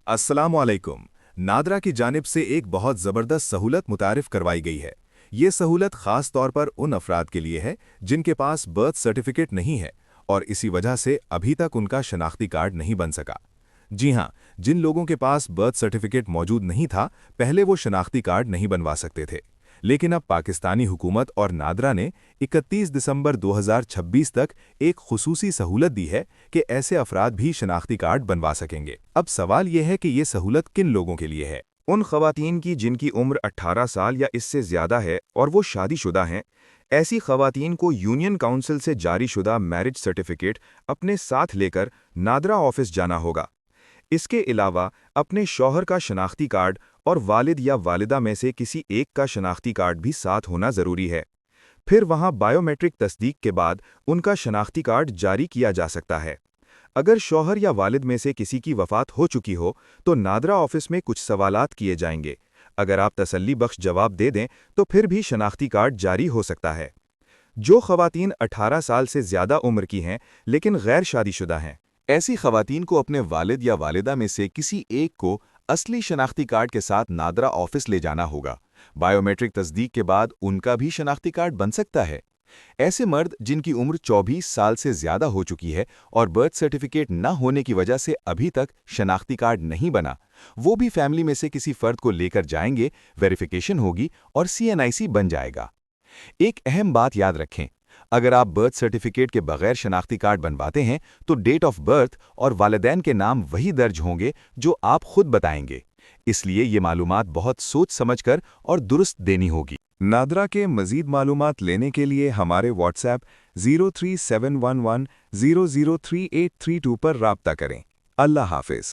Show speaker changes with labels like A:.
A: अस्सलामुअलैकुम। नादरा की जानिब से एक बहुत ज़बरदस्त सहूलत मुतारिफ करवाई गई है। ये सहूलत ख़ास तौर पर उन अफराद के लिए है जिनके पास बर्थ सर्टिफिकेट नहीं है और इसी वजह से अभी तक उनका शनाख्ती कार्ड नहीं बन सका। जी हाँ, जिन लोगों के पास बर्थ सर्टिफिकेट मौजूद नहीं था, पहले वो शनाख्ती कार्ड नहीं बनवा सकते थे। लेकिन अब पाकिस्तानी हुकूमत और नादरा ने 31 दिसंबर 2026 तक एक खुसूसी सहूलत दी है कि ऐसे अफराद भी शनाख्ती कार्ड बनवा सकेंगे। अब सवाल यह है कि ये सहूलत किन लोगों के लिए है?
B: उन ख़वातीन की जिनकी उम्र 18 साल या इससे ज़्यादा है और वो शादीशुदा हैं। ऐसी ख़वातीन को यूनियन काउंसिल से जारीशुदा मैरिज सर्टिफिकेट अपने साथ लेकर नादरा ऑफिस जाना होगा। इसके अलावा अपने शौहर का शनाख्ती कार्ड और वालिद या वालिदा में से किसी एक का शनाख्ती कार्ड भी साथ होना ज़रूरी है। फिर वहाँ बायोमेट्रिक तस्दीक के बाद उनका शनाख्ती कार्ड जारी किया जा सकता है। अगर शौहर या वालिद में से किसी की वफ़ात हो चुकी हो तो नादरा ऑफिस में कुछ सवालात किए जाएंगे। अगर आप तसल्ली बख्श जवाब दे दें तो फिर भी शनाख्ती कार्ड जारी हो सकता है। जो ख़वातीन 18 साल से ज़्यादा उम्र की हैं लेकिन गैर शादीशुदा हैं,
C: ऐसी ख़वातीन को अपने वालिद या वालिदा में से किसी एक को असली शनाख्ती कार्ड के साथ नादरा ऑफिस ले जाना होगा। बायोमेट्रिक तस्दीक के बाद उनका भी शनाख्ती कार्ड बन सकता है। ऐसे मर्द जिनकी उम्र 24 साल से ज़्यादा हो चुकी है और बर्थ सर्टिफिकेट न होने की वजह से अभी तक शनाख्ती कार्ड नहीं बना, वो भी फैमिली में से किसी फ़र्द को लेकर जाएंगे, वेरिफिकेशन होगी और CNIC बन जाएगा। एक अहम बात याद रखें, अगर आप बर्थ सर्टिफिकेट के बगैर शनाख्ती कार्ड बनवाते हैं तो डेट ऑफ बर्थ और वालिदैन के नाम वही दर्ज होंगे जो आप खुद बताएंगे। इसलिए ये मालूमात बहुत सोच समझकर और दुरुस्त देनी होगी।
A: नादरा के मज़ीद मालूमात लेने के लिए हमारे WhatsApp 03711003832 पर राब्ता करें। अल्लाह हाफ़िज़।